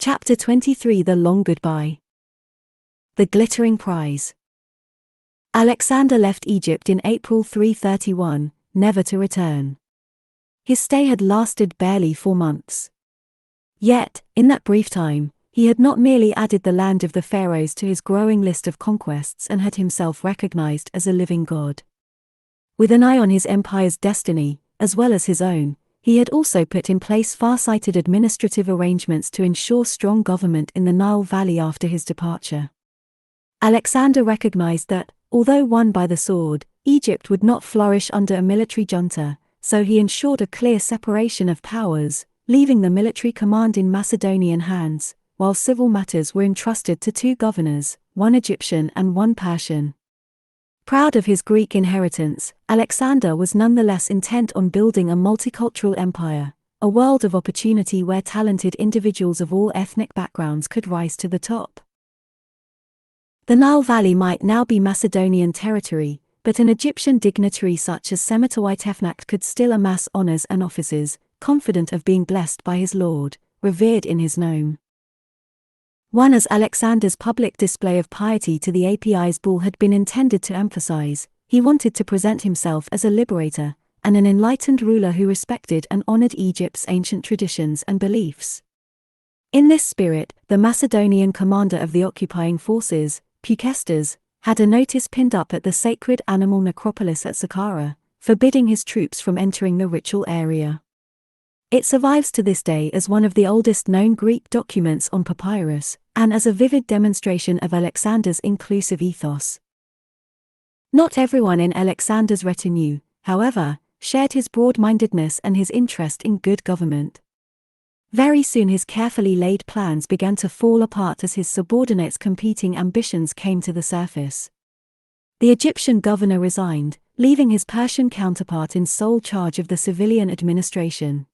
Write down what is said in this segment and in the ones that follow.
Chapter 23 The Long Goodbye. The Glittering Prize. Alexander left Egypt in April 331, never to return. His stay had lasted barely 4 months. Yet, in that brief time, he had not merely added the land of the pharaohs to his growing list of conquests and had himself recognized as a living god. With an eye on his empire's destiny, as well as his own, he had also put in place far-sighted administrative arrangements to ensure strong government in the Nile Valley after his departure. Alexander recognized that, although won by the sword, Egypt would not flourish under a military junta, so he ensured a clear separation of powers, leaving the military command in Macedonian hands, while civil matters were entrusted to 2 governors, one Egyptian and one Persian. Proud of his Greek inheritance, Alexander was nonetheless intent on building a multicultural empire, a world of opportunity where talented individuals of all ethnic backgrounds could rise to the top. The Nile Valley might now be Macedonian territory, but an Egyptian dignitary such as Semetowitefnakt could still amass honors and offices, confident of being blessed by his lord, revered in his nome. One as Alexander's public display of piety to the Apis bull had been intended to emphasize, he wanted to present himself as a liberator, and an enlightened ruler who respected and honored Egypt's ancient traditions and beliefs. In this spirit, the Macedonian commander of the occupying forces, Pukestas, had a notice pinned up at the sacred animal necropolis at Saqqara, forbidding his troops from entering the ritual area. It survives to this day as one of the oldest known Greek documents on papyrus, and as a vivid demonstration of Alexander's inclusive ethos. Not everyone in Alexander's retinue, however, shared his broad-mindedness and his interest in good government. Very soon his carefully laid plans began to fall apart as his subordinates' competing ambitions came to the surface. The Egyptian governor resigned, leaving his Persian counterpart in sole charge of the civilian administration.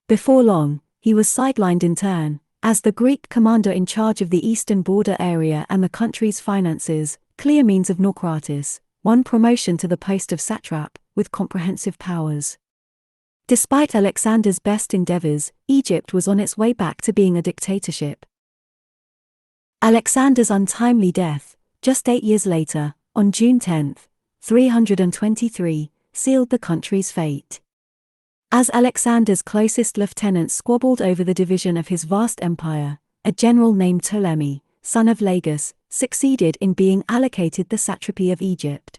Before long, he was sidelined in turn, as the Greek commander in charge of the eastern border area and the country's finances, Cleomenes of Naucratis, won promotion to the post of satrap, with comprehensive powers. Despite Alexander's best endeavors, Egypt was on its way back to being a dictatorship. Alexander's untimely death, just 8 years later, on June 10, 323, sealed the country's fate. As Alexander's closest lieutenants squabbled over the division of his vast empire, a general named Ptolemy, son of Lagus, succeeded in being allocated the satrapy of Egypt.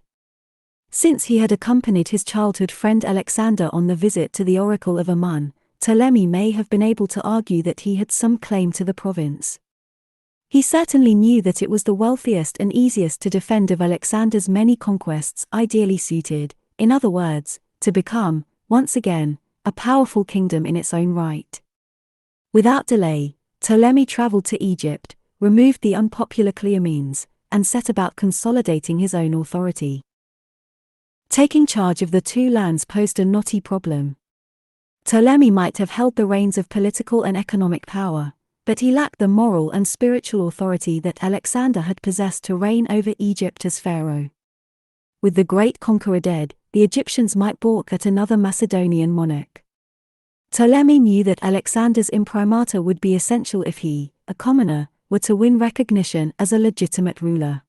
Since he had accompanied his childhood friend Alexander on the visit to the oracle of Amun, Ptolemy may have been able to argue that he had some claim to the province. He certainly knew that it was the wealthiest and easiest to defend of Alexander's many conquests, ideally suited, in other words, to become, once again, a powerful kingdom in its own right. Without delay, Ptolemy traveled to Egypt, removed the unpopular Cleomenes, and set about consolidating his own authority. Taking charge of the 2 lands posed a knotty problem. Ptolemy might have held the reins of political and economic power, but he lacked the moral and spiritual authority that Alexander had possessed to reign over Egypt as pharaoh. With the great conqueror dead, the Egyptians might balk at another Macedonian monarch. Ptolemy knew that Alexander's imprimatur would be essential if he, a commoner, were to win recognition as a legitimate ruler.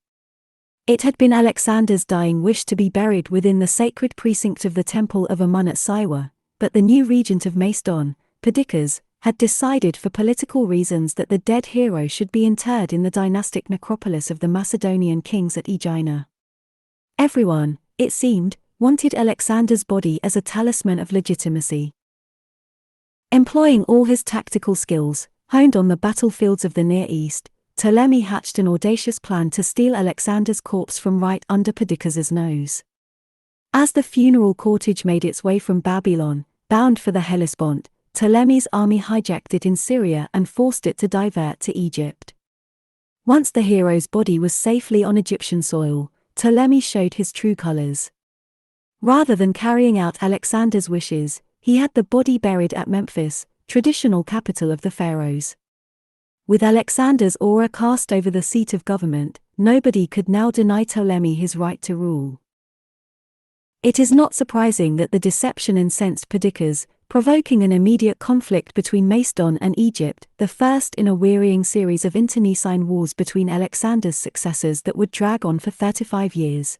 It had been Alexander's dying wish to be buried within the sacred precinct of the temple of Amun at Siwa, but the new regent of Macedon, Perdiccas, had decided for political reasons that the dead hero should be interred in the dynastic necropolis of the Macedonian kings at Aegina. Everyone, it seemed, wanted Alexander's body as a talisman of legitimacy. Employing all his tactical skills, honed on the battlefields of the Near East, Ptolemy hatched an audacious plan to steal Alexander's corpse from right under Perdiccas's nose. As the funeral cortege made its way from Babylon, bound for the Hellespont, Ptolemy's army hijacked it in Syria and forced it to divert to Egypt. Once the hero's body was safely on Egyptian soil, Ptolemy showed his true colors. Rather than carrying out Alexander's wishes, he had the body buried at Memphis, traditional capital of the pharaohs. With Alexander's aura cast over the seat of government, nobody could now deny Ptolemy his right to rule. It is not surprising that the deception incensed Perdiccas, provoking an immediate conflict between Macedon and Egypt, the first in a wearying series of internecine wars between Alexander's successors that would drag on for 35 years.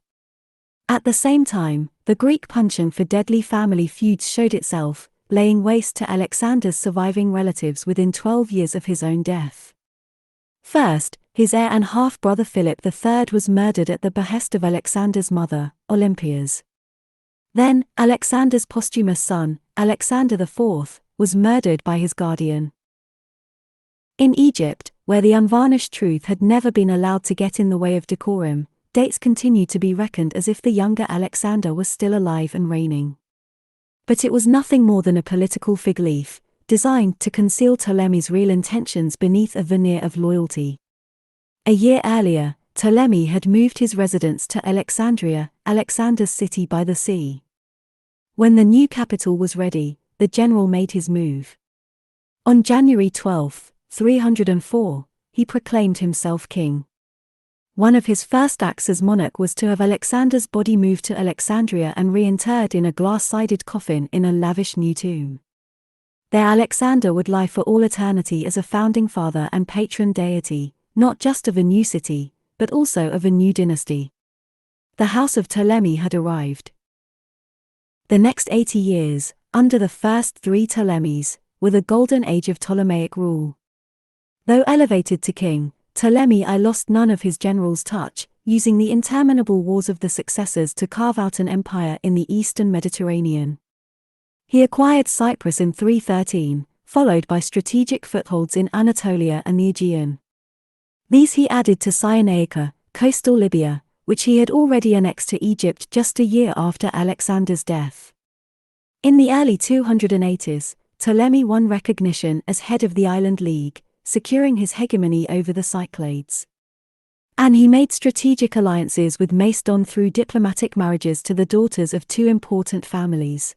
At the same time, the Greek penchant for deadly family feuds showed itself, laying waste to Alexander's surviving relatives within 12 years of his own death. First, his heir and half-brother Philip III was murdered at the behest of Alexander's mother, Olympias. Then, Alexander's posthumous son, Alexander IV, was murdered by his guardian. In Egypt, where the unvarnished truth had never been allowed to get in the way of decorum, dates continued to be reckoned as if the younger Alexander was still alive and reigning. But it was nothing more than a political fig leaf, designed to conceal Ptolemy's real intentions beneath a veneer of loyalty. A year earlier, Ptolemy had moved his residence to Alexandria, Alexander's city by the sea. When the new capital was ready, the general made his move. On January 12, 304, he proclaimed himself king. One of his first acts as monarch was to have Alexander's body moved to Alexandria and reinterred in a glass-sided coffin in a lavish new tomb. There Alexander would lie for all eternity as a founding father and patron deity, not just of a new city, but also of a new dynasty. The house of Ptolemy had arrived. The next 80 years, under the first three Ptolemies, were the golden age of Ptolemaic rule. Though elevated to king, Ptolemy I lost none of his general's touch, using the interminable wars of the successors to carve out an empire in the eastern Mediterranean. He acquired Cyprus in 313, followed by strategic footholds in Anatolia and the Aegean. These he added to Cyrenaica, coastal Libya, which he had already annexed to Egypt just a year after Alexander's death. In the early 280s, Ptolemy won recognition as head of the Island League, securing his hegemony over the Cyclades. And he made strategic alliances with Macedon through diplomatic marriages to the daughters of two important families.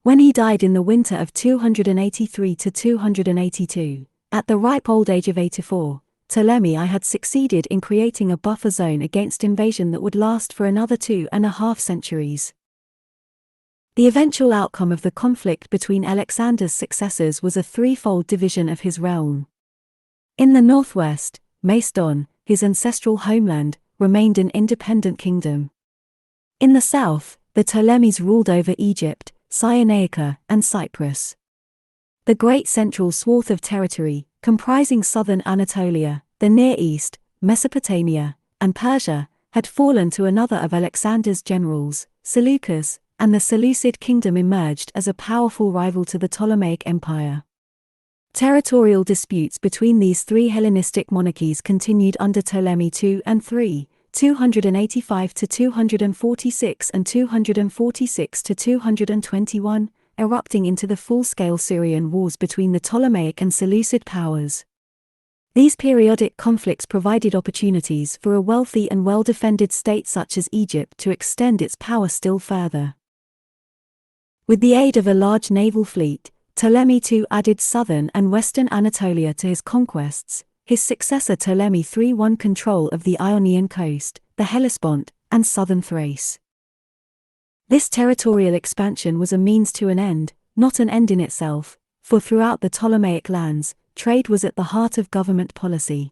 When he died in the winter of 283 to 282, at the ripe old age of 84, Ptolemy I had succeeded in creating a buffer zone against invasion that would last for another 2.5 centuries. The eventual outcome of the conflict between Alexander's successors was a threefold division of his realm. In the northwest, Macedon, his ancestral homeland, remained an independent kingdom. In the south, the Ptolemies ruled over Egypt, Cyrenaica, and Cyprus. The great central swath of territory, comprising southern Anatolia, the Near East, Mesopotamia, and Persia, had fallen to another of Alexander's generals, Seleucus, and the Seleucid kingdom emerged as a powerful rival to the Ptolemaic Empire. Territorial disputes between these three Hellenistic monarchies continued under Ptolemy II and III, 285 to 246 and 246 to 221, erupting into the full-scale Syrian wars between the Ptolemaic and Seleucid powers. These periodic conflicts provided opportunities for a wealthy and well-defended state such as Egypt to extend its power still further. With the aid of a large naval fleet, Ptolemy II added southern and western Anatolia to his conquests. His successor Ptolemy III won control of the Ionian coast, the Hellespont, and southern Thrace. This territorial expansion was a means to an end, not an end in itself, for throughout the Ptolemaic lands, trade was at the heart of government policy.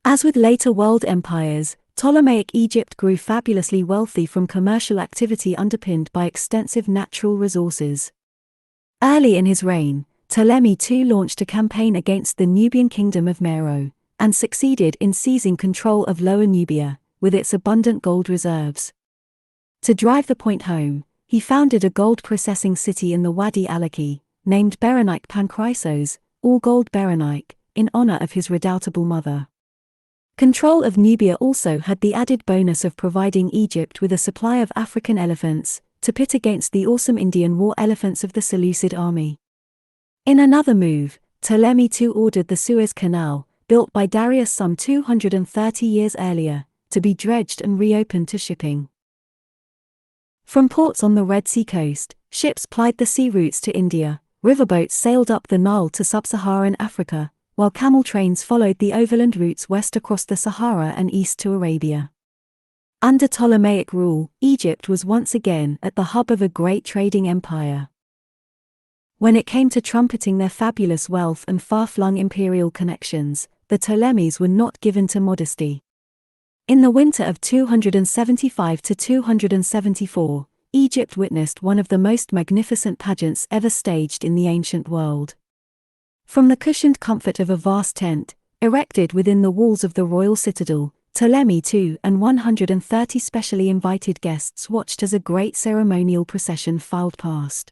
As with later world empires, Ptolemaic Egypt grew fabulously wealthy from commercial activity underpinned by extensive natural resources. Early in his reign, Ptolemy II launched a campaign against the Nubian kingdom of Meroe, and succeeded in seizing control of Lower Nubia, with its abundant gold reserves. To drive the point home, he founded a gold-processing city in the Wadi Alaki, named Berenike Pankrysos, all gold Berenike, in honor of his redoubtable mother. Control of Nubia also had the added bonus of providing Egypt with a supply of African elephants, to pit against the awesome Indian war elephants of the Seleucid army. In another move, Ptolemy II ordered the Suez Canal, built by Darius some 230 years earlier, to be dredged and reopened to shipping. From ports on the Red Sea coast, ships plied the sea routes to India, riverboats sailed up the Nile to sub-Saharan Africa, while camel trains followed the overland routes west across the Sahara and east to Arabia. Under Ptolemaic rule, Egypt was once again at the hub of a great trading empire. When it came to trumpeting their fabulous wealth and far-flung imperial connections, the Ptolemies were not given to modesty. In the winter of 275 to 274, Egypt witnessed one of the most magnificent pageants ever staged in the ancient world. From the cushioned comfort of a vast tent, erected within the walls of the royal citadel, Ptolemy II and 130 specially invited guests watched as a great ceremonial procession filed past.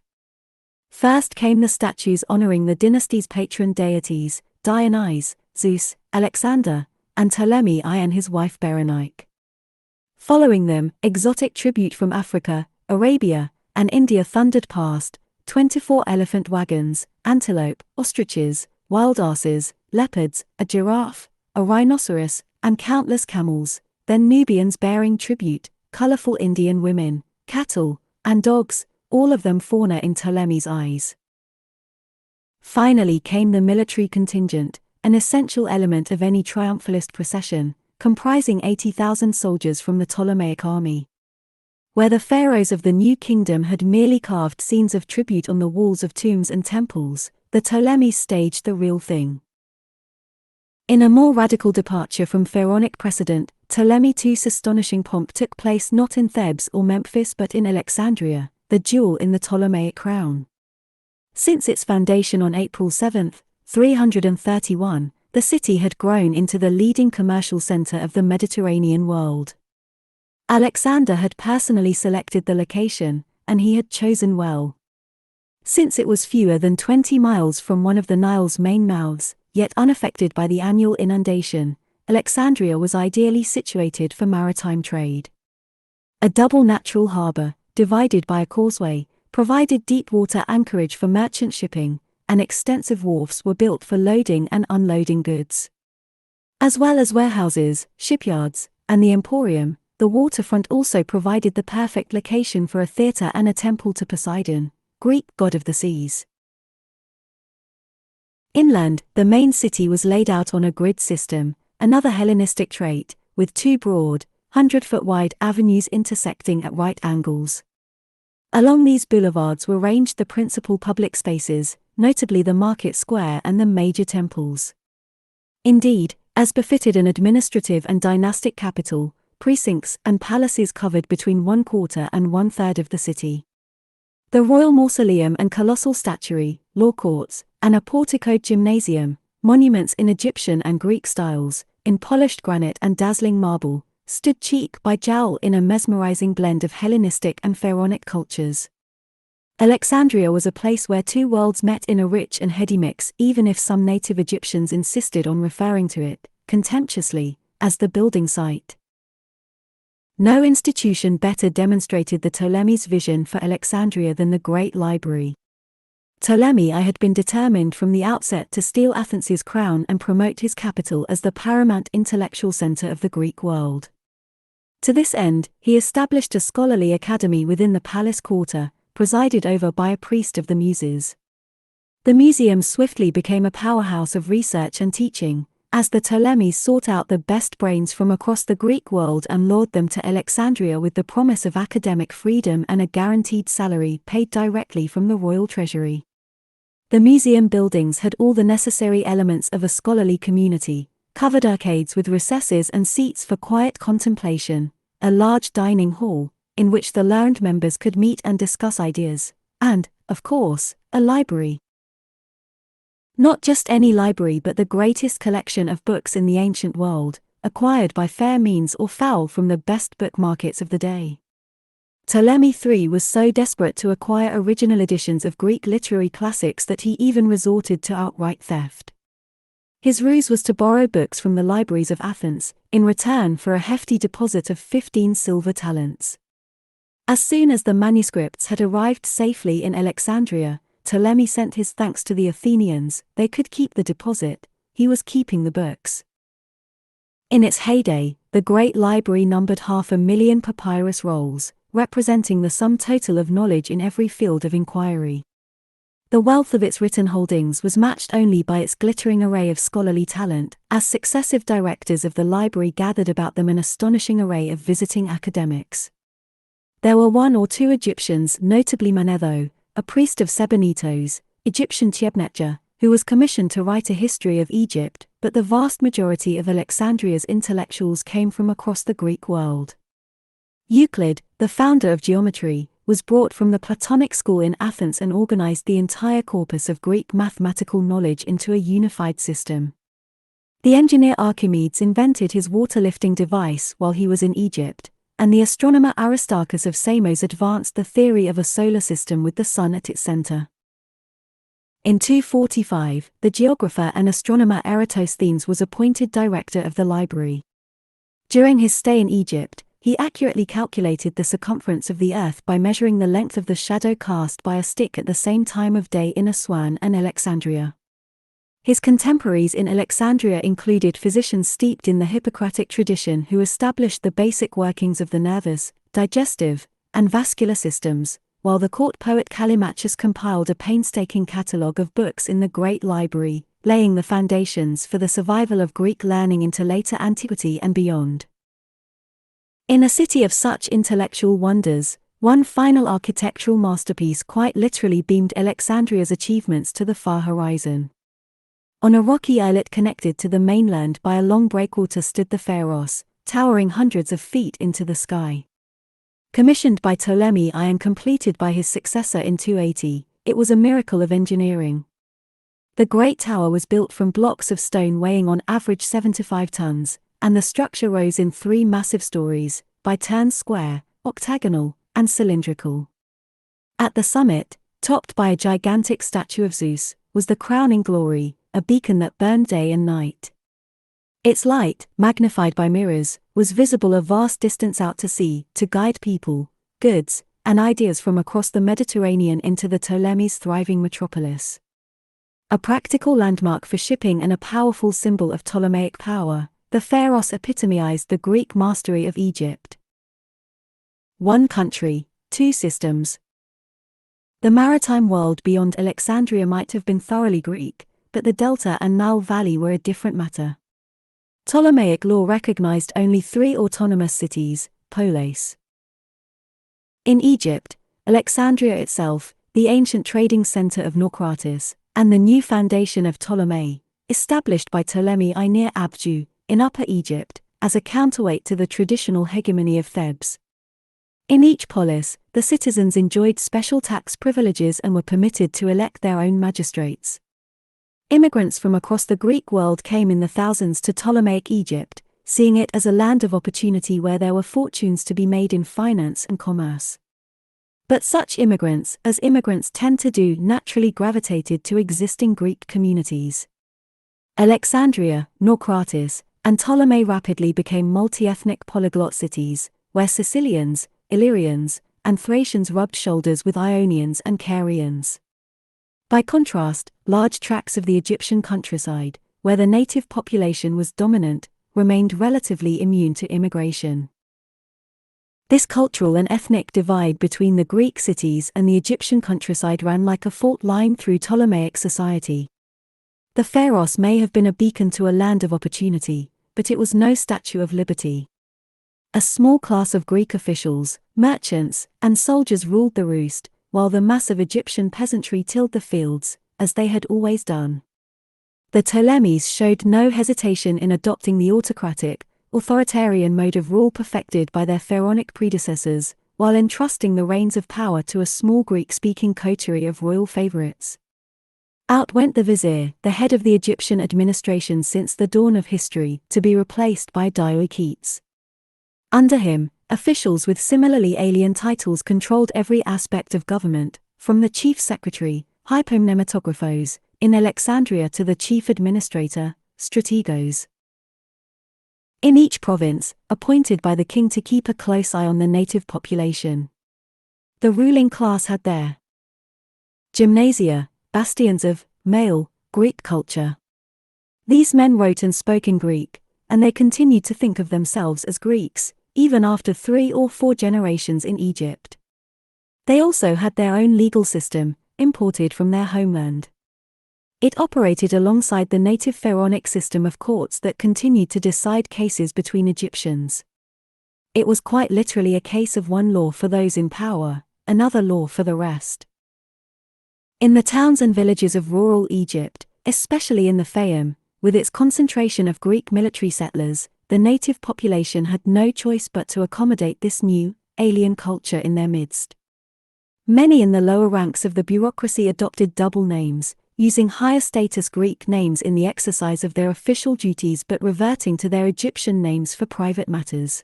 First came the statues honoring the dynasty's patron deities, Dionysus, Zeus, Alexander, and Ptolemy I and his wife Berenice. Following them, exotic tribute from Africa, Arabia, and India thundered past, 24 elephant wagons, antelope, ostriches, wild asses, leopards, a giraffe, a rhinoceros, and countless camels, then Nubians bearing tribute, colorful Indian women, cattle, and dogs, all of them fauna in Ptolemy's eyes. Finally came the military contingent, an essential element of any triumphalist procession, comprising 80,000 soldiers from the Ptolemaic army. Where the pharaohs of the New Kingdom had merely carved scenes of tribute on the walls of tombs and temples, the Ptolemies staged the real thing. In a more radical departure from Pharaonic precedent, Ptolemy II's astonishing pomp took place not in Thebes or Memphis but in Alexandria, the jewel in the Ptolemaic crown. Since its foundation on April 7, 331, the city had grown into the leading commercial center of the Mediterranean world. Alexander had personally selected the location, and he had chosen well. Since it was fewer than 20 miles from one of the Nile's main mouths, yet unaffected by the annual inundation, Alexandria was ideally situated for maritime trade. A double natural harbor, divided by a causeway, provided deep-water anchorage for merchant shipping, and extensive wharfs were built for loading and unloading goods. As well as warehouses, shipyards, and the emporium, the waterfront also provided the perfect location for a theater and a temple to Poseidon, Greek god of the seas. Inland, the main city was laid out on a grid system, another Hellenistic trait, with two broad, 100-foot-wide avenues intersecting at right angles. Along these boulevards were ranged the principal public spaces, notably the market square and the major temples. Indeed, as befitted an administrative and dynastic capital, precincts and palaces covered between 1/4 and 1/3 of the city. The royal mausoleum and colossal statuary, law courts, and a porticoed gymnasium, monuments in Egyptian and Greek styles, in polished granite and dazzling marble, stood cheek by jowl in a mesmerizing blend of Hellenistic and Pharaonic cultures. Alexandria was a place where two worlds met in a rich and heady mix, even if some native Egyptians insisted on referring to it, contemptuously, as the building site. No institution better demonstrated the Ptolemies' vision for Alexandria than the Great Library. Ptolemy I had been determined from the outset to steal Athens' crown and promote his capital as the paramount intellectual center of the Greek world. To this end, he established a scholarly academy within the palace quarter, presided over by a priest of the Muses. The museum swiftly became a powerhouse of research and teaching, as the Ptolemies sought out the best brains from across the Greek world and lured them to Alexandria with the promise of academic freedom and a guaranteed salary paid directly from the royal treasury. The museum buildings had all the necessary elements of a scholarly community, covered arcades with recesses and seats for quiet contemplation, a large dining hall, in which the learned members could meet and discuss ideas, and, of course, a library. Not just any library but the greatest collection of books in the ancient world, acquired by fair means or foul from the best book markets of the day. Ptolemy III was so desperate to acquire original editions of Greek literary classics that he even resorted to outright theft. His ruse was to borrow books from the libraries of Athens, in return for a hefty deposit of 15 silver talents. As soon as the manuscripts had arrived safely in Alexandria, Ptolemy sent his thanks to the Athenians. They could keep the deposit, he was keeping the books. In its heyday, the Great Library numbered 500,000 papyrus rolls, representing the sum total of knowledge in every field of inquiry. The wealth of its written holdings was matched only by its glittering array of scholarly talent, as successive directors of the library gathered about them an astonishing array of visiting academics. There were one or two Egyptians, notably Manetho, a priest of Sebennytos, Egyptian Chebnetjer, who was commissioned to write a history of Egypt, but the vast majority of Alexandria's intellectuals came from across the Greek world. Euclid, the founder of geometry, was brought from the Platonic school in Athens and organized the entire corpus of Greek mathematical knowledge into a unified system. The engineer Archimedes invented his water-lifting device while he was in Egypt, and the astronomer Aristarchus of Samos advanced the theory of a solar system with the sun at its center. In 245, the geographer and astronomer Eratosthenes was appointed director of the library. During his stay in Egypt, he accurately calculated the circumference of the Earth by measuring the length of the shadow cast by a stick at the same time of day in Aswan and Alexandria. His contemporaries in Alexandria included physicians steeped in the Hippocratic tradition who established the basic workings of the nervous, digestive, and vascular systems, while the court poet Callimachus compiled a painstaking catalogue of books in the Great Library, laying the foundations for the survival of Greek learning into later antiquity and beyond. In a city of such intellectual wonders, one final architectural masterpiece quite literally beamed Alexandria's achievements to the far horizon. On a rocky islet connected to the mainland by a long breakwater stood the Pharos, towering hundreds of feet into the sky. Commissioned by Ptolemy and completed by his successor in 280, it was a miracle of engineering. The great tower was built from blocks of stone weighing on average 75 tons, and the structure rose in 3 massive stories, by turns square, octagonal, and cylindrical. At the summit, topped by a gigantic statue of Zeus, was the crowning glory, a beacon that burned day and night. Its light, magnified by mirrors, was visible a vast distance out to sea, to guide people, goods, and ideas from across the Mediterranean into the Ptolemy's thriving metropolis. A practical landmark for shipping and a powerful symbol of Ptolemaic power, the Pharos epitomized the Greek mastery of Egypt. One country, two systems. The maritime world beyond Alexandria might have been thoroughly Greek, but the Delta and Nile Valley were a different matter. Ptolemaic law recognized only 3 autonomous cities, polis. In Egypt, Alexandria itself, the ancient trading center of Naucratis, and the new foundation of Ptolemy, established by Ptolemy I near Abju, in Upper Egypt, as a counterweight to the traditional hegemony of Thebes. In each polis, the citizens enjoyed special tax privileges and were permitted to elect their own magistrates. Immigrants from across the Greek world came in the thousands to Ptolemaic Egypt, seeing it as a land of opportunity where there were fortunes to be made in finance and commerce. But such immigrants, as immigrants tend to do, naturally gravitated to existing Greek communities. Alexandria, Naucratis, and Ptolemy rapidly became multi-ethnic polyglot cities, where Sicilians, Illyrians, and Thracians rubbed shoulders with Ionians and Carians. By contrast, large tracts of the Egyptian countryside, where the native population was dominant, remained relatively immune to immigration. This cultural and ethnic divide between the Greek cities and the Egyptian countryside ran like a fault line through Ptolemaic society. The Pharos may have been a beacon to a land of opportunity, but it was no statue of liberty. A small class of Greek officials, merchants, and soldiers ruled the roost, while the mass of Egyptian peasantry tilled the fields, as they had always done. The Ptolemies showed no hesitation in adopting the autocratic, authoritarian mode of rule perfected by their Pharaonic predecessors, while entrusting the reins of power to a small Greek-speaking coterie of royal favorites. Out went the vizier, the head of the Egyptian administration since the dawn of history, to be replaced by Dioiketes. Under him, officials with similarly alien titles controlled every aspect of government, from the chief secretary, hypomnematographos, in Alexandria to the chief administrator, strategos. In each province, appointed by the king to keep a close eye on the native population. The ruling class had their gymnasia, bastions of male Greek culture. These men wrote and spoke in Greek, and they continued to think of themselves as Greeks, even after 3 or 4 generations in Egypt. They also had their own legal system, imported from their homeland. It operated alongside the native Pharaonic system of courts that continued to decide cases between Egyptians. It was quite literally a case of one law for those in power, another law for the rest. In the towns and villages of rural Egypt, especially in the Fayum, with its concentration of Greek military settlers, the native population had no choice but to accommodate this new, alien culture in their midst. Many in the lower ranks of the bureaucracy adopted double names, using higher status Greek names in the exercise of their official duties but reverting to their Egyptian names for private matters.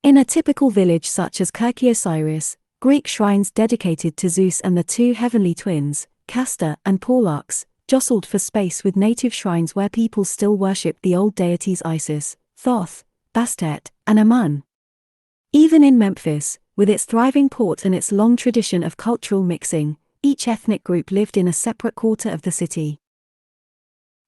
In a typical village such as Osiris, Greek shrines dedicated to Zeus and the two heavenly twins, Castor and Pollux, jostled for space with native shrines where people still worshipped the old deities Isis, Thoth, Bastet, and Amun. Even in Memphis, with its thriving port and its long tradition of cultural mixing, each ethnic group lived in a separate quarter of the city.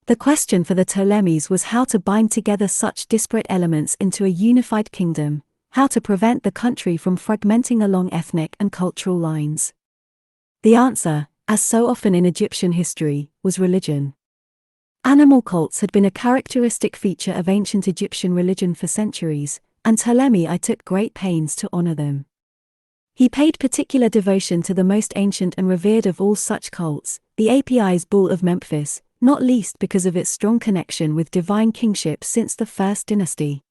The question for the Ptolemies was how to bind together such disparate elements into a unified kingdom, how to prevent the country from fragmenting along ethnic and cultural lines. The answer, as so often in Egyptian history, was religion. Animal cults had been a characteristic feature of ancient Egyptian religion for centuries, and Ptolemy I took great pains to honor them. He paid particular devotion to the most ancient and revered of all such cults, the Apis bull of Memphis, not least because of its strong connection with divine kingship since the first dynasty.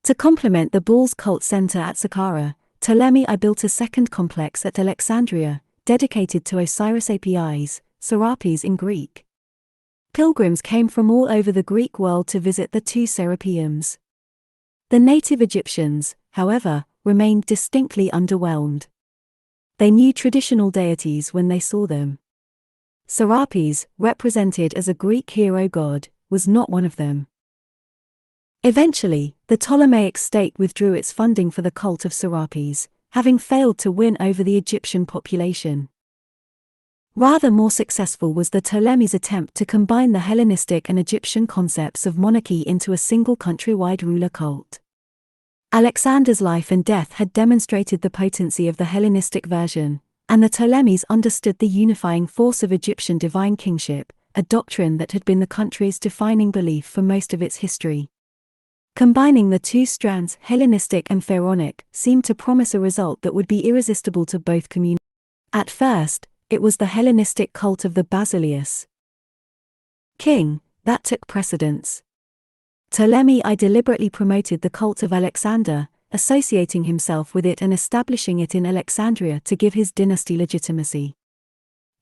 To complement the bull's cult center at Saqqara, Ptolemy I built a second complex at Alexandria, dedicated to Osiris Apis, Serapis in Greek. Pilgrims came from all over the Greek world to visit the two serapeums. The native Egyptians, however, remained distinctly underwhelmed. They knew traditional deities when they saw them. Serapis, represented as a Greek hero god, was not one of them. Eventually, the Ptolemaic state withdrew its funding for the cult of Serapis, having failed to win over the Egyptian population. Rather more successful was the Ptolemies' attempt to combine the Hellenistic and Egyptian concepts of monarchy into a single countrywide ruler cult. Alexander's life and death had demonstrated the potency of the Hellenistic version, and the Ptolemies understood the unifying force of Egyptian divine kingship, a doctrine that had been the country's defining belief for most of its history. Combining the two strands, Hellenistic and Pharaonic, seemed to promise a result that would be irresistible to both communities. At first, it was the Hellenistic cult of the Basileus king that took precedence. Ptolemy I deliberately promoted the cult of Alexander, associating himself with it and establishing it in Alexandria to give his dynasty legitimacy.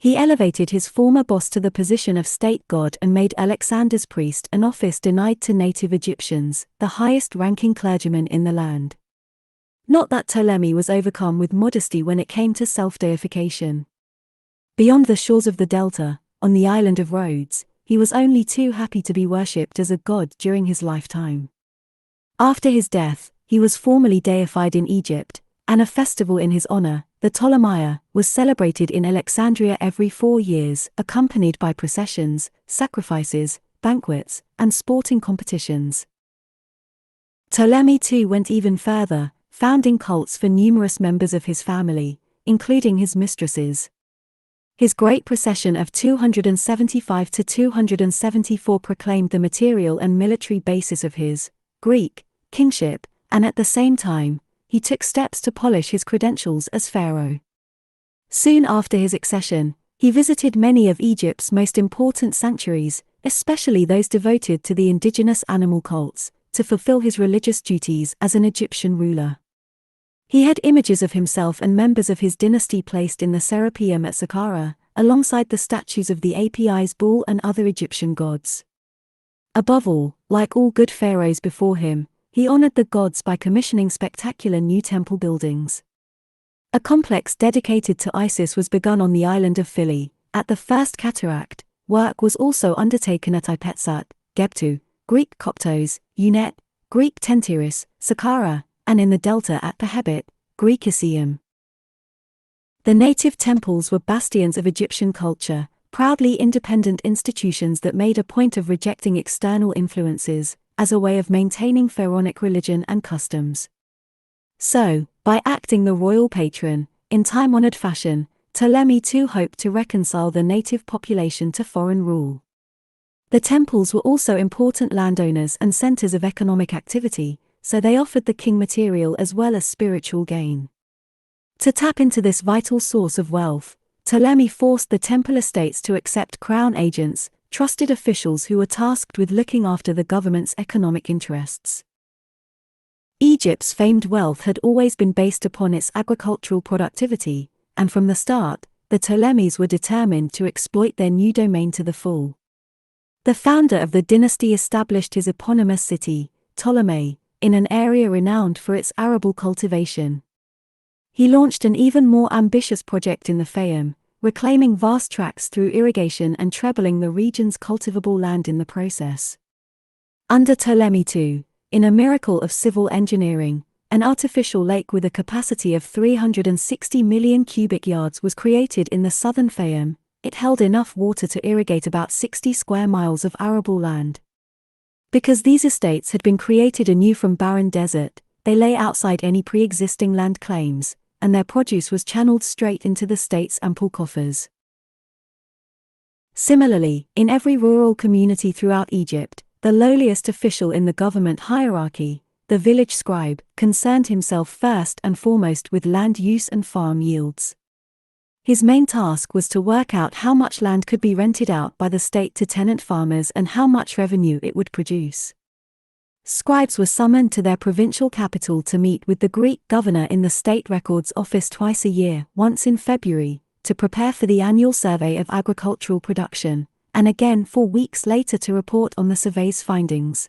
He elevated his former boss to the position of state god and made Alexander's priest an office denied to native Egyptians, the highest-ranking clergyman in the land. Not that Ptolemy was overcome with modesty when it came to self-deification. Beyond the shores of the Delta, on the island of Rhodes, he was only too happy to be worshipped as a god during his lifetime. After his death, he was formally deified in Egypt, and a festival in his honor, the Ptolemaic, was celebrated in Alexandria every 4 years, accompanied by processions, sacrifices, banquets, and sporting competitions. Ptolemy too went even further, founding cults for numerous members of his family, including his mistresses. His great procession of 275 to 274 proclaimed the material and military basis of his Greek kingship, and at the same time, he took steps to polish his credentials as pharaoh. Soon after his accession, he visited many of Egypt's most important sanctuaries, especially those devoted to the indigenous animal cults, to fulfill his religious duties as an Egyptian ruler. He had images of himself and members of his dynasty placed in the Serapeum at Saqqara, alongside the statues of the Apis bull and other Egyptian gods. Above all, like all good pharaohs before him, he honored the gods by commissioning spectacular new temple buildings. A complex dedicated to Isis was begun on the island of Philae. At the First Cataract, work was also undertaken at Ipetsut, Gebtu, Greek Koptos, Unet, Greek Tentiris, Saqqara, and in the Delta at Pehebit, Greek Isium. The native temples were bastions of Egyptian culture, proudly independent institutions that made a point of rejecting external influences, as a way of maintaining pharaonic religion and customs. So, by acting the royal patron, in time-honored fashion, Ptolemy too hoped to reconcile the native population to foreign rule. The temples were also important landowners and centers of economic activity, so they offered the king material as well as spiritual gain. To tap into this vital source of wealth, Ptolemy forced the temple estates to accept crown agents, trusted officials who were tasked with looking after the government's economic interests. Egypt's famed wealth had always been based upon its agricultural productivity, and from the start, the Ptolemies were determined to exploit their new domain to the full. The founder of the dynasty established his eponymous city, Ptolemais, in an area renowned for its arable cultivation. He launched an even more ambitious project in the Fayum, reclaiming vast tracts through irrigation and trebling the region's cultivable land in the process. Under Ptolemy II, in a miracle of civil engineering, an artificial lake with a capacity of 360 million cubic yards was created in the southern Fayum. It held enough water to irrigate about 60 square miles of arable land. Because these estates had been created anew from barren desert, they lay outside any pre-existing land claims, and their produce was channeled straight into the state's ample coffers. Similarly, in every rural community throughout Egypt, the lowliest official in the government hierarchy, the village scribe, concerned himself first and foremost with land use and farm yields. His main task was to work out how much land could be rented out by the state to tenant farmers and how much revenue it would produce. Scribes were summoned to their provincial capital to meet with the Greek governor in the State Records Office twice a year, once in February, to prepare for the annual survey of agricultural production, and again 4 weeks later to report on the survey's findings.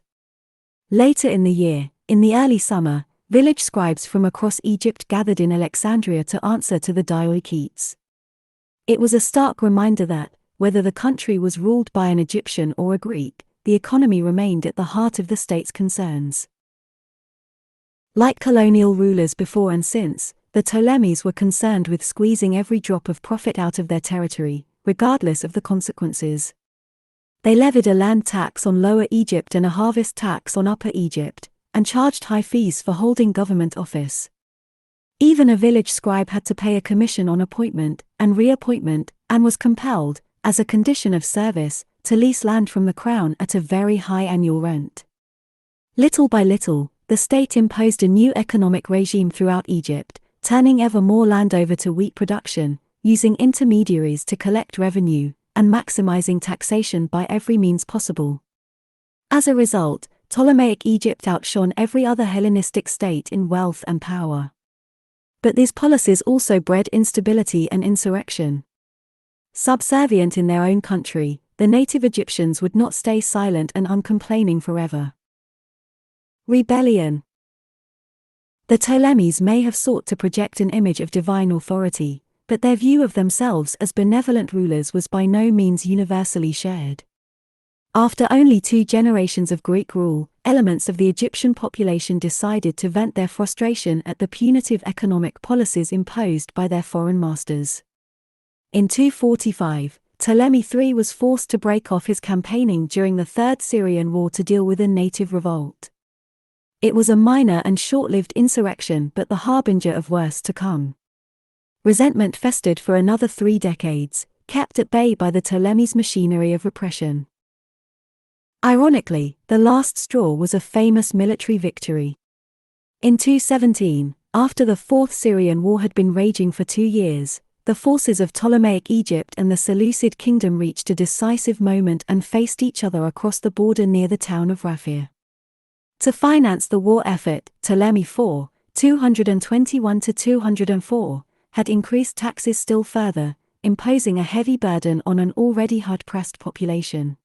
Later in the year, in the early summer, village scribes from across Egypt gathered in Alexandria to answer to the diadochetes. It was a stark reminder that, whether the country was ruled by an Egyptian or a Greek, the economy remained at the heart of the state's concerns. Like colonial rulers before and since, the Ptolemies were concerned with squeezing every drop of profit out of their territory, regardless of the consequences. They levied a land tax on Lower Egypt and a harvest tax on Upper Egypt, and charged high fees for holding government office. Even a village scribe had to pay a commission on appointment and reappointment, and was compelled, as a condition of service, to lease land from the crown at a very high annual rent. Little by little, the state imposed a new economic regime throughout Egypt, turning ever more land over to wheat production, using intermediaries to collect revenue, and maximizing taxation by every means possible. As a result, Ptolemaic Egypt outshone every other Hellenistic state in wealth and power. But these policies also bred instability and insurrection. Subservient in their own country, the native Egyptians would not stay silent and uncomplaining forever. Rebellion. The Ptolemies may have sought to project an image of divine authority, but their view of themselves as benevolent rulers was by no means universally shared. After only 2 generations of Greek rule, elements of the Egyptian population decided to vent their frustration at the punitive economic policies imposed by their foreign masters. In 245, Ptolemy III was forced to break off his campaigning during the Third Syrian War to deal with a native revolt. It was a minor and short-lived insurrection, but the harbinger of worse to come. Resentment festered for another 3 decades, kept at bay by the Ptolemies' machinery of repression. Ironically, the last straw was a famous military victory. In 217, after the Fourth Syrian War had been raging for 2 years, the forces of Ptolemaic Egypt and the Seleucid kingdom reached a decisive moment and faced each other across the border near the town of Raphia. To finance the war effort, Ptolemy IV, 221–204, had increased taxes still further, imposing a heavy burden on an already hard-pressed population.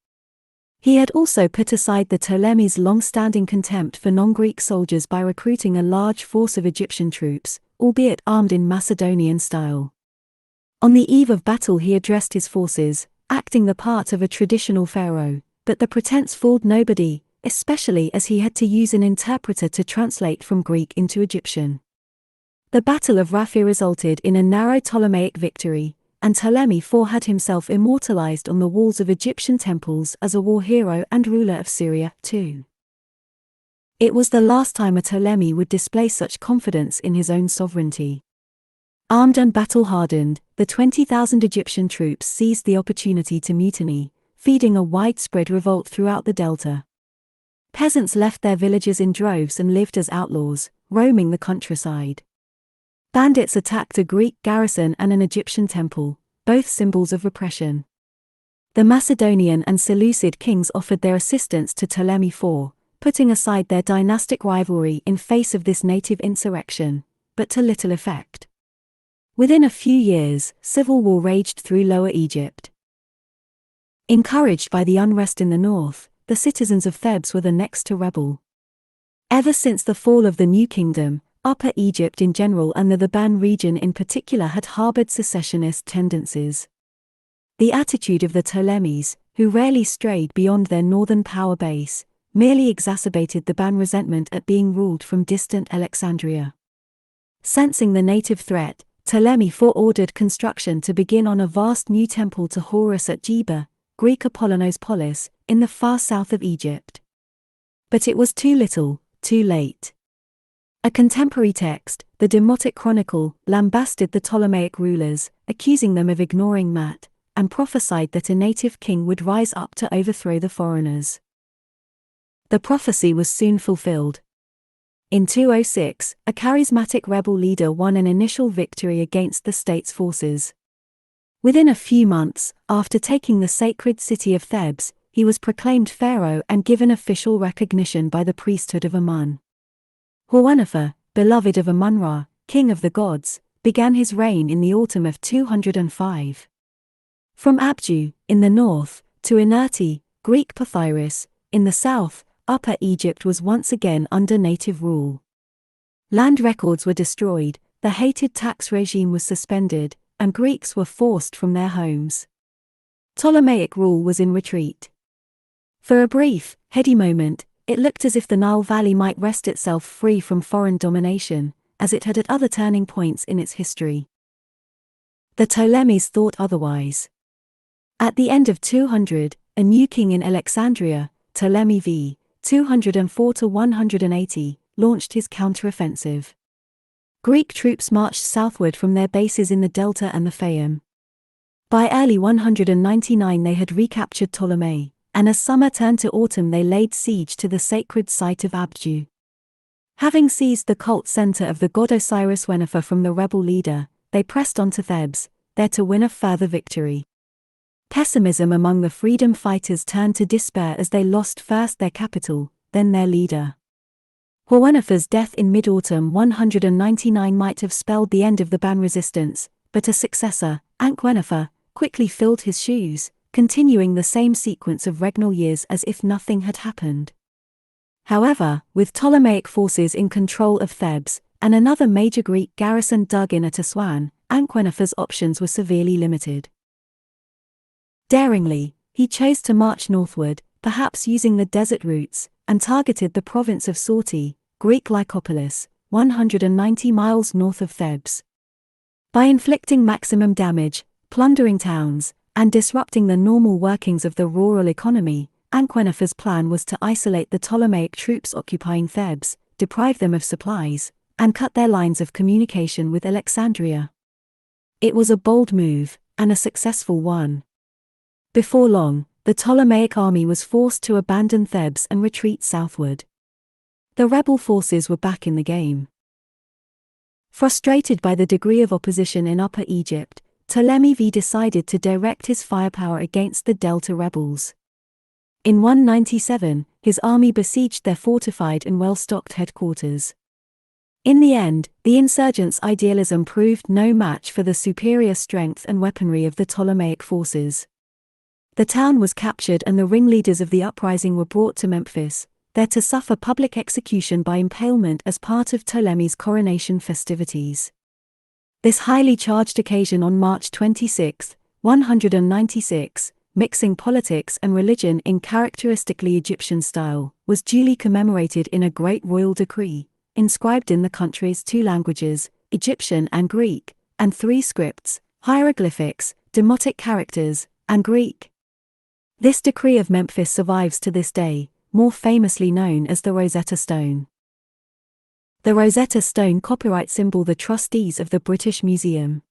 He had also put aside the Ptolemies' long-standing contempt for non-Greek soldiers by recruiting a large force of Egyptian troops, albeit armed in Macedonian style. On the eve of battle he addressed his forces, acting the part of a traditional pharaoh, but the pretense fooled nobody, especially as he had to use an interpreter to translate from Greek into Egyptian. The Battle of Raphia resulted in a narrow Ptolemaic victory, and Ptolemy IV had himself immortalized on the walls of Egyptian temples as a war hero and ruler of Syria, too. It was the last time a Ptolemy would display such confidence in his own sovereignty. Armed and battle-hardened, the 20,000 Egyptian troops seized the opportunity to mutiny, feeding a widespread revolt throughout the delta. Peasants left their villages in droves and lived as outlaws, roaming the countryside. Bandits attacked a Greek garrison and an Egyptian temple, both symbols of repression. The Macedonian and Seleucid kings offered their assistance to Ptolemy IV, putting aside their dynastic rivalry in face of this native insurrection, but to little effect. Within a few years, civil war raged through Lower Egypt. Encouraged by the unrest in the north, the citizens of Thebes were the next to rebel. Ever since the fall of the New Kingdom, Upper Egypt in general and the Theban region in particular had harbored secessionist tendencies. The attitude of the Ptolemies, who rarely strayed beyond their northern power base, merely exacerbated Theban resentment at being ruled from distant Alexandria. Sensing the native threat, Ptolemy IV ordered construction to begin on a vast new temple to Horus at Geba, Greek Apollonos Polis, in the far south of Egypt. But it was too little, too late. A contemporary text, the Demotic Chronicle, lambasted the Ptolemaic rulers, accusing them of ignoring Mat, and prophesied that a native king would rise up to overthrow the foreigners. The prophecy was soon fulfilled. In 206, a charismatic rebel leader won an initial victory against the state's forces. Within a few months, after taking the sacred city of Thebes, he was proclaimed pharaoh and given official recognition by the priesthood of Amun. Horus, beloved of Amun-Ra, king of the gods, began his reign in the autumn of 205. From Abju, in the north, to Inerti, Greek Papyrus, in the south, Upper Egypt was once again under native rule. Land records were destroyed, the hated tax regime was suspended, and Greeks were forced from their homes. Ptolemaic rule was in retreat. For a brief, heady moment, it looked as if the Nile Valley might wrest itself free from foreign domination, as it had at other turning points in its history. The Ptolemies thought otherwise. At the end of 200, a new king in Alexandria, Ptolemy V, 204–180, launched his counteroffensive. Greek troops marched southward from their bases in the Delta and the Fayum. By early 199 they had recaptured Ptolemais, and as summer turned to autumn they laid siege to the sacred site of Abju. Having seized the cult center of the god Osiris Wenifer from the rebel leader, they pressed on to Thebes, there to win a further victory. Pessimism among the freedom fighters turned to despair as they lost first their capital, then their leader. Horus' death in mid-autumn 199 might have spelled the end of the Ban resistance, but a successor, Ankh-Wenifer, quickly filled his shoes, continuing the same sequence of regnal years as if nothing had happened. However, with Ptolemaic forces in control of Thebes, and another major Greek garrison dug in at Aswan, Ankh-Wenifer's options were severely limited. Daringly, he chose to march northward, perhaps using the desert routes, and targeted the province of Sorti, Greek Lycopolis, 190 miles north of Thebes. By inflicting maximum damage, plundering towns, and disrupting the normal workings of the rural economy, Ankh-Wenifer's plan was to isolate the Ptolemaic troops occupying Thebes, deprive them of supplies, and cut their lines of communication with Alexandria. It was a bold move, and a successful one. Before long, the Ptolemaic army was forced to abandon Thebes and retreat southward. The rebel forces were back in the game. Frustrated by the degree of opposition in Upper Egypt, Ptolemy V decided to direct his firepower against the Delta rebels. In 197, his army besieged their fortified and well-stocked headquarters. In the end, the insurgents' idealism proved no match for the superior strength and weaponry of the Ptolemaic forces. The town was captured and the ringleaders of the uprising were brought to Memphis, there to suffer public execution by impalement as part of Ptolemy's coronation festivities. This highly charged occasion on March 26, 196, mixing politics and religion in characteristically Egyptian style, was duly commemorated in a great royal decree, inscribed in the country's two languages, Egyptian and Greek, and three scripts, hieroglyphics, demotic characters, and Greek. This decree of Memphis survives to this day, more famously known as the Rosetta Stone. The Rosetta Stone copyright symbol the trustees of the British Museum.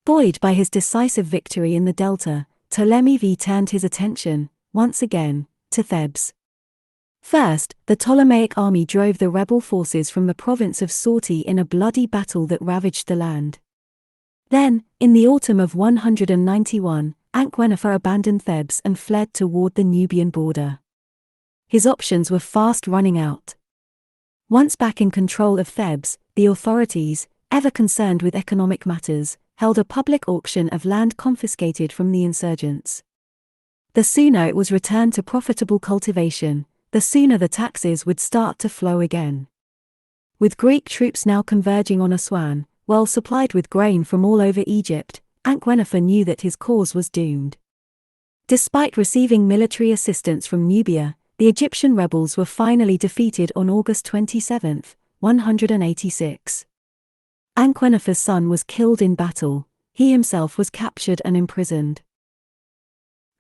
Buoyed by his decisive victory in the Delta, Ptolemy V turned his attention, once again, to Thebes. First, the Ptolemaic army drove the rebel forces from the province of Sorti in a bloody battle that ravaged the land. Then, in the autumn of 191, Ankh-Wennefer abandoned Thebes and fled toward the Nubian border. His options were fast running out. Once back in control of Thebes, the authorities, ever concerned with economic matters, held a public auction of land confiscated from the insurgents. The sooner it was returned to profitable cultivation, the sooner the taxes would start to flow again. With Greek troops now converging on Aswan, well supplied with grain from all over Egypt, Ankh-Wennefer knew that his cause was doomed. Despite receiving military assistance from Nubia, the Egyptian rebels were finally defeated on August 27, 186. Ankh-Wennefer's son was killed in battle, he himself was captured and imprisoned.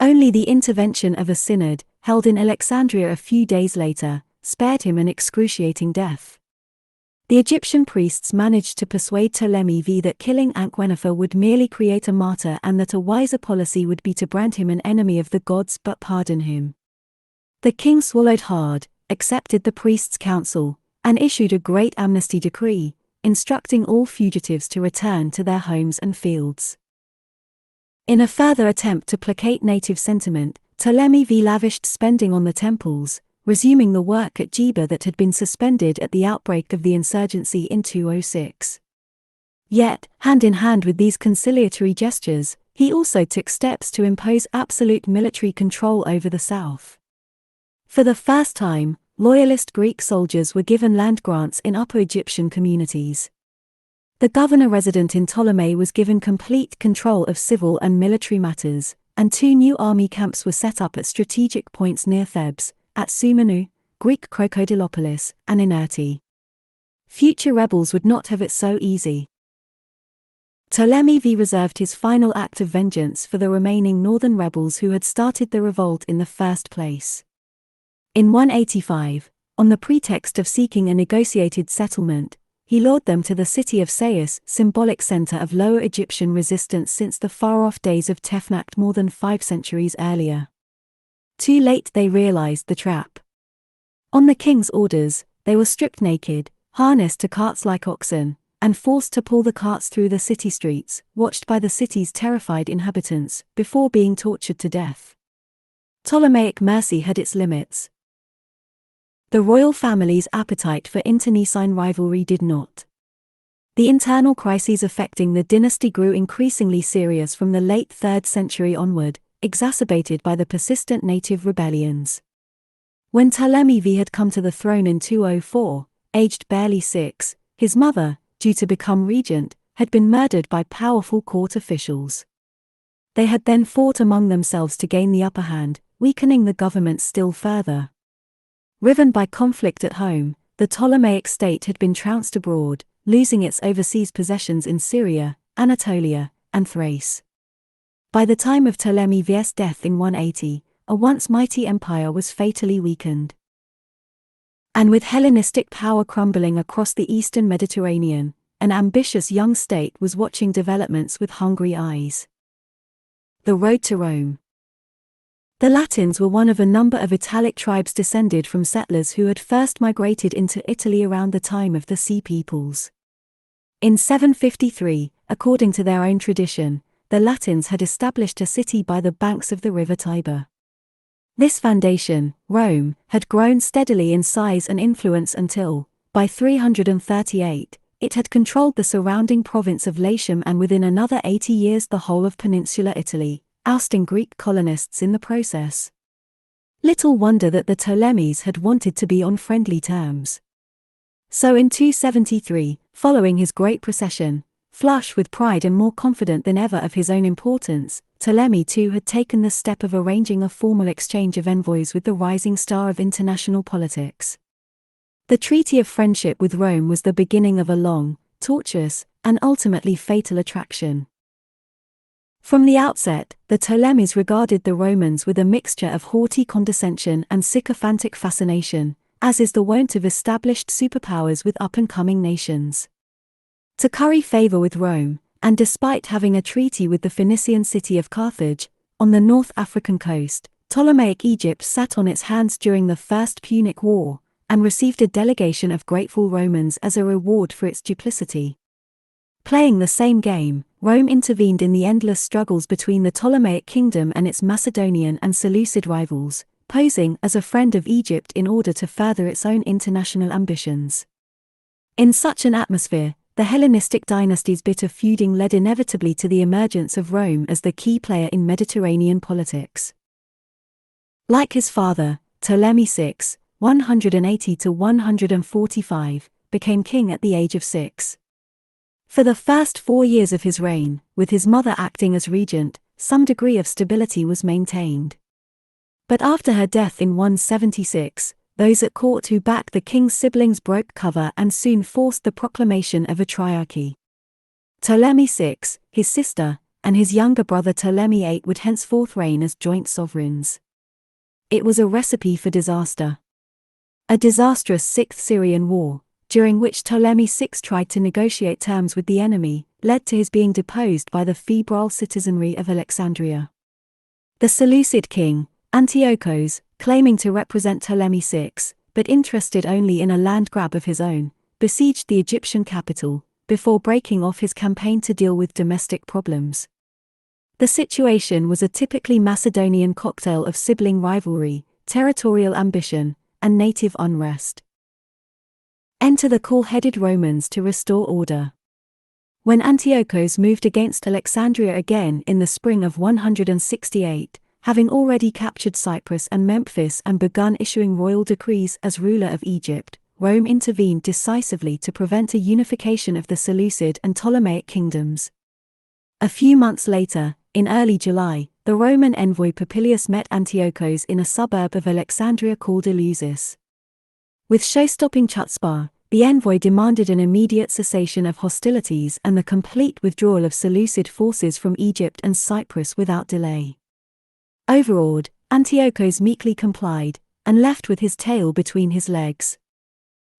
Only the intervention of a synod, held in Alexandria a few days later, spared him an excruciating death. The Egyptian priests managed to persuade Ptolemy V that killing Ankh-Wennefer would merely create a martyr and that a wiser policy would be to brand him an enemy of the gods but pardon him. The king swallowed hard, accepted the priests' counsel, and issued a great amnesty decree, instructing all fugitives to return to their homes and fields. In a further attempt to placate native sentiment, Ptolemy V lavished spending on the temples, resuming the work at Jeba that had been suspended at the outbreak of the insurgency in 206. Yet, hand in hand with these conciliatory gestures, he also took steps to impose absolute military control over the south. For the first time, loyalist Greek soldiers were given land grants in Upper Egyptian communities. The governor resident in Ptolemais was given complete control of civil and military matters, and 2 new army camps were set up at strategic points near Thebes, at Soumanu, Greek Crocodilopolis, and Inerti. Future rebels would not have it so easy. Ptolemy V reserved his final act of vengeance for the remaining northern rebels who had started the revolt in the first place. In 185, on the pretext of seeking a negotiated settlement, he lured them to the city of Sais, symbolic center of Lower Egyptian resistance since the far-off days of Tefnakht more than 5 centuries earlier. Too late they realized the trap. On the king's orders, they were stripped naked, harnessed to carts like oxen, and forced to pull the carts through the city streets, watched by the city's terrified inhabitants, before being tortured to death. Ptolemaic mercy had its limits. The royal family's appetite for internecine rivalry did not. The internal crises affecting the dynasty grew increasingly serious from the late 3rd century onward, exacerbated by the persistent native rebellions. When Ptolemy V had come to the throne in 204, aged barely 6, his mother, due to become regent, had been murdered by powerful court officials. They had then fought among themselves to gain the upper hand, weakening the government still further. Riven by conflict at home, the Ptolemaic state had been trounced abroad, losing its overseas possessions in Syria, Anatolia, and Thrace. By the time of Ptolemy V's death in 180, a once mighty empire was fatally weakened. And with Hellenistic power crumbling across the eastern Mediterranean, an ambitious young state was watching developments with hungry eyes. The road to Rome. The Latins were one of a number of Italic tribes descended from settlers who had first migrated into Italy around the time of the Sea Peoples. In 753, according to their own tradition, the Latins had established a city by the banks of the river Tiber. This foundation, Rome, had grown steadily in size and influence until, by 338, it had controlled the surrounding province of Latium and within another 80 years the whole of peninsular Italy, ousting Greek colonists in the process. Little wonder that the Ptolemies had wanted to be on friendly terms. So in 273, following his great procession, flush with pride and more confident than ever of his own importance, Ptolemy too had taken the step of arranging a formal exchange of envoys with the rising star of international politics. The Treaty of Friendship with Rome was the beginning of a long, tortuous, and ultimately fatal attraction. From the outset, the Ptolemies regarded the Romans with a mixture of haughty condescension and sycophantic fascination, as is the wont of established superpowers with up-and-coming nations. To curry favor with Rome, and despite having a treaty with the Phoenician city of Carthage, on the North African coast, Ptolemaic Egypt sat on its hands during the First Punic War, and received a delegation of grateful Romans as a reward for its duplicity. Playing the same game, Rome intervened in the endless struggles between the Ptolemaic kingdom and its Macedonian and Seleucid rivals, posing as a friend of Egypt in order to further its own international ambitions. In such an atmosphere, the Hellenistic dynasty's bitter feuding led inevitably to the emergence of Rome as the key player in Mediterranean politics. Like his father, Ptolemy VI, 180 to 145, became king at the age of 6. For the first 4 years of his reign, with his mother acting as regent, some degree of stability was maintained. But after her death in 176, those at court who backed the king's siblings broke cover and soon forced the proclamation of a triarchy. Ptolemy VI, his sister, and his younger brother Ptolemy VIII would henceforth reign as joint sovereigns. It was a recipe for disaster. A disastrous Sixth Syrian War, during which Ptolemy VI tried to negotiate terms with the enemy, led to his being deposed by the febrile citizenry of Alexandria. The Seleucid king, Antiochus, claiming to represent Ptolemy VI, but interested only in a land grab of his own, besieged the Egyptian capital, before breaking off his campaign to deal with domestic problems. The situation was a typically Macedonian cocktail of sibling rivalry, territorial ambition, and native unrest. Enter the cool-headed Romans to restore order. When Antiochus moved against Alexandria again in the spring of 168, having already captured Cyprus and Memphis and begun issuing royal decrees as ruler of Egypt, Rome intervened decisively to prevent a unification of the Seleucid and Ptolemaic kingdoms. A few months later, in early July, the Roman envoy Popilius met Antiochus in a suburb of Alexandria called Eleusis. With show-stopping chutzpah, the envoy demanded an immediate cessation of hostilities and the complete withdrawal of Seleucid forces from Egypt and Cyprus without delay. Overawed, Antiochus meekly complied, and left with his tail between his legs.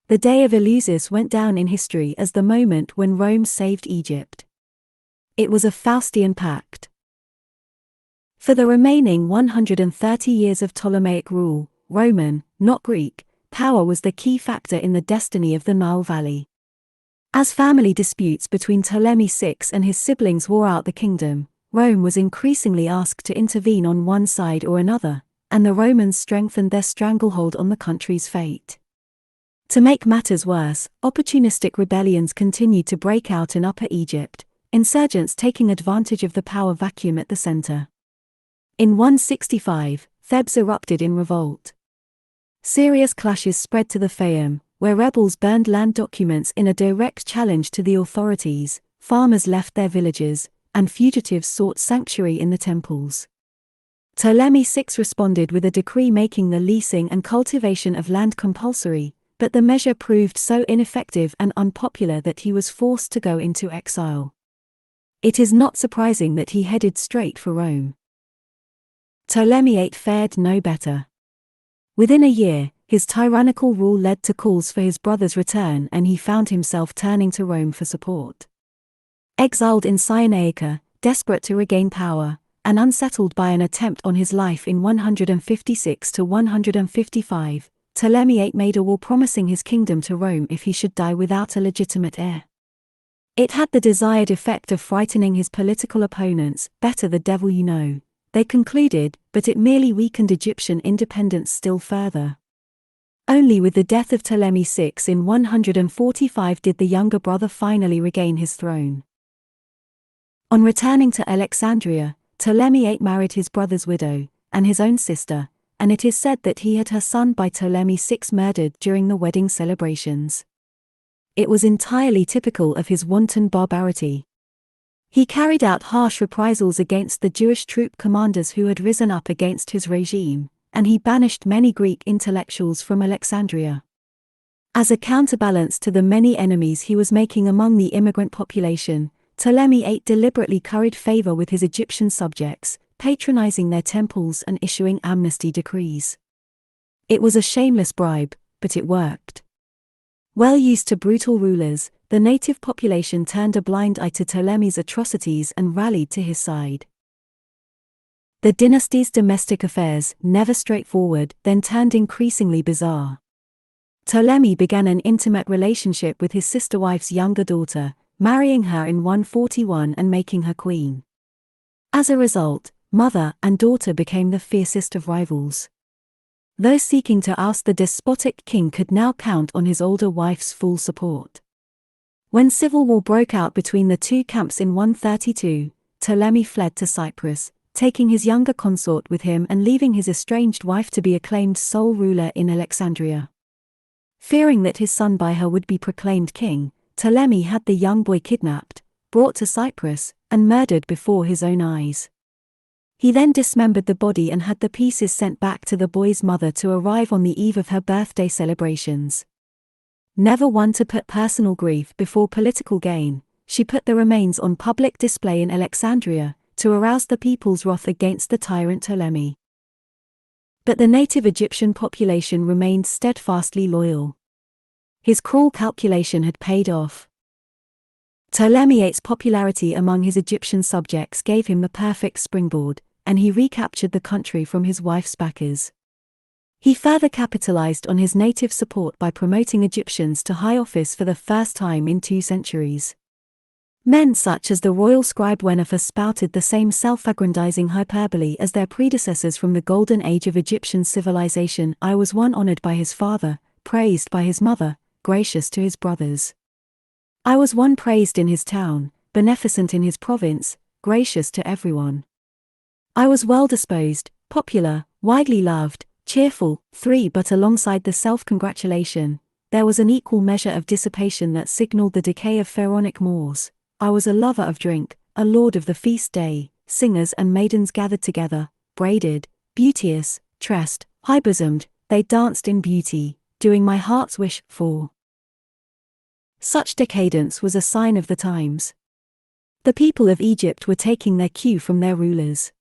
The day of Eleusis went down in history as the moment when Rome saved Egypt. It was a Faustian pact. For the remaining 130 years of Ptolemaic rule, Roman, not Greek, power was the key factor in the destiny of the Nile Valley. As family disputes between Ptolemy VI and his siblings wore out the kingdom, Rome was increasingly asked to intervene on one side or another, and the Romans strengthened their stranglehold on the country's fate. To make matters worse, opportunistic rebellions continued to break out in Upper Egypt, insurgents taking advantage of the power vacuum at the center. In 165, Thebes erupted in revolt. Serious clashes spread to the Fayum, where rebels burned land documents in a direct challenge to the authorities, farmers left their villages, and fugitives sought sanctuary in the temples. Ptolemy VI responded with a decree making the leasing and cultivation of land compulsory, but the measure proved so ineffective and unpopular that he was forced to go into exile. It is not surprising that he headed straight for Rome. Ptolemy VIII fared no better. Within a year, his tyrannical rule led to calls for his brother's return, and he found himself turning to Rome for support. Exiled in Cyrenaica, desperate to regain power, and unsettled by an attempt on his life in 156 to 155, Ptolemy VIII made a will promising his kingdom to Rome if he should die without a legitimate heir. It had the desired effect of frightening his political opponents. Better the devil you know, they concluded, but it merely weakened Egyptian independence still further. Only with the death of Ptolemy VI in 145 did the younger brother finally regain his throne. On returning to Alexandria, Ptolemy VIII married his brother's widow, and his own sister, and it is said that he had her son by Ptolemy VI murdered during the wedding celebrations. It was entirely typical of his wanton barbarity. He carried out harsh reprisals against the Jewish troop commanders who had risen up against his regime, and he banished many Greek intellectuals from Alexandria. As a counterbalance to the many enemies he was making among the immigrant population, Ptolemy VIII deliberately curried favor with his Egyptian subjects, patronizing their temples and issuing amnesty decrees. It was a shameless bribe, but it worked. Well used to brutal rulers, the native population turned a blind eye to Ptolemy's atrocities and rallied to his side. The dynasty's domestic affairs, never straightforward, then turned increasingly bizarre. Ptolemy began an intimate relationship with his sister wife's younger daughter, marrying her in 141 and making her queen. As a result, mother and daughter became the fiercest of rivals. Those seeking to oust the despotic king could now count on his older wife's full support. When civil war broke out between the two camps in 132, Ptolemy fled to Cyprus, taking his younger consort with him and leaving his estranged wife to be acclaimed sole ruler in Alexandria. Fearing that his son by her would be proclaimed king, Ptolemy had the young boy kidnapped, brought to Cyprus, and murdered before his own eyes. He then dismembered the body and had the pieces sent back to the boy's mother to arrive on the eve of her birthday celebrations. Never one to put personal grief before political gain, she put the remains on public display in Alexandria, to arouse the people's wrath against the tyrant Ptolemy. But the native Egyptian population remained steadfastly loyal. His cruel calculation had paid off. Ptolemy's popularity among his Egyptian subjects gave him the perfect springboard, and he recaptured the country from his wife's backers. He further capitalized on his native support by promoting Egyptians to high office for the first time in 2 centuries. Men such as the royal scribe Wennefer spouted the same self-aggrandizing hyperbole as their predecessors from the golden age of Egyptian civilization. I was one honored by his father, praised by his mother, gracious to his brothers. I was one praised in his town, beneficent in his province, gracious to everyone. I was well-disposed, popular, widely loved, cheerful. 3. But alongside the self-congratulation, there was an equal measure of dissipation that signaled the decay of Pharaonic mores. I was a lover of drink, a lord of the feast day, singers and maidens gathered together, braided, beauteous, tressed, high-bosomed, they danced in beauty, doing my heart's wish. 4. Such decadence was a sign of the times. The people of Egypt were taking their cue from their rulers.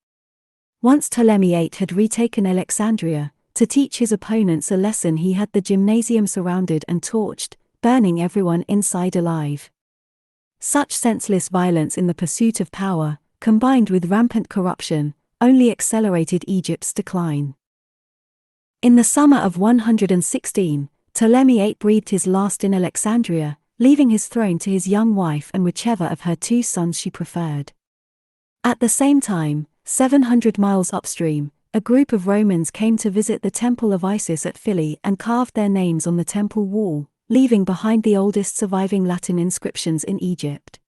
Once Ptolemy VIII had retaken Alexandria, to teach his opponents a lesson he had the gymnasium surrounded and torched, burning everyone inside alive. Such senseless violence in the pursuit of power, combined with rampant corruption, only accelerated Egypt's decline. In the summer of 116, Ptolemy VIII breathed his last in Alexandria, leaving his throne to his young wife and whichever of her 2 sons she preferred. At the same time, 700 miles upstream, a group of Romans came to visit the Temple of Isis at Philae and carved their names on the temple wall, leaving behind the oldest surviving Latin inscriptions in Egypt.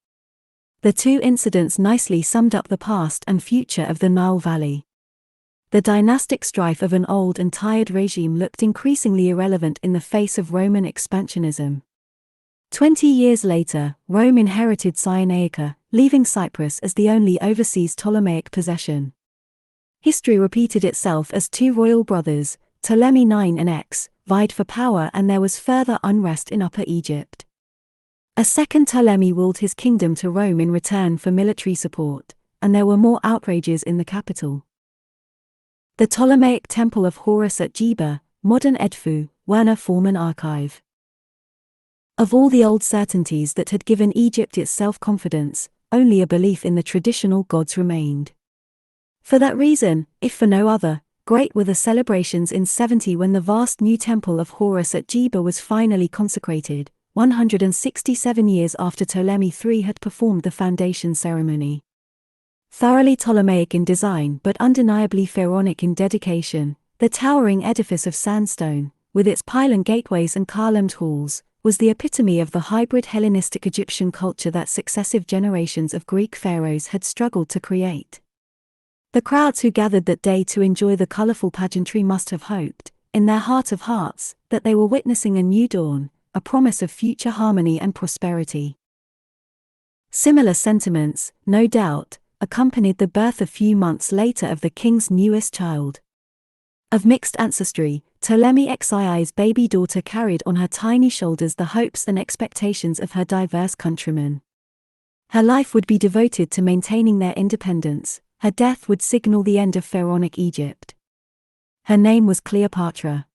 The 2 incidents nicely summed up the past and future of the Nile Valley. The dynastic strife of an old and tired regime looked increasingly irrelevant in the face of Roman expansionism. 20 years later, Rome inherited Cyrenaica, leaving Cyprus as the only overseas Ptolemaic possession. History repeated itself as 2 royal brothers, Ptolemy IX and X, vied for power, and there was further unrest in Upper Egypt. A second Ptolemy willed his kingdom to Rome in return for military support, and there were more outrages in the capital. The Ptolemaic temple of Horus at Geba, modern Edfu, Werner Forman Archive. Of all the old certainties that had given Egypt its self-confidence, only a belief in the traditional gods remained. For that reason, if for no other, great were the celebrations in 70 when the vast new temple of Horus at Geba was finally consecrated, 167 years after Ptolemy III had performed the foundation ceremony. Thoroughly Ptolemaic in design but undeniably Pharaonic in dedication, the towering edifice of sandstone, with its pylon gateways and columned halls, was the epitome of the hybrid Hellenistic Egyptian culture that successive generations of Greek pharaohs had struggled to create. The crowds who gathered that day to enjoy the colorful pageantry must have hoped, in their heart of hearts, that they were witnessing a new dawn, a promise of future harmony and prosperity. Similar sentiments, no doubt, accompanied the birth a few months later of the king's newest child. Of mixed ancestry, Ptolemy XII's baby daughter carried on her tiny shoulders the hopes and expectations of her diverse countrymen. Her life would be devoted to maintaining their independence, her death would signal the end of Pharaonic Egypt. Her name was Cleopatra.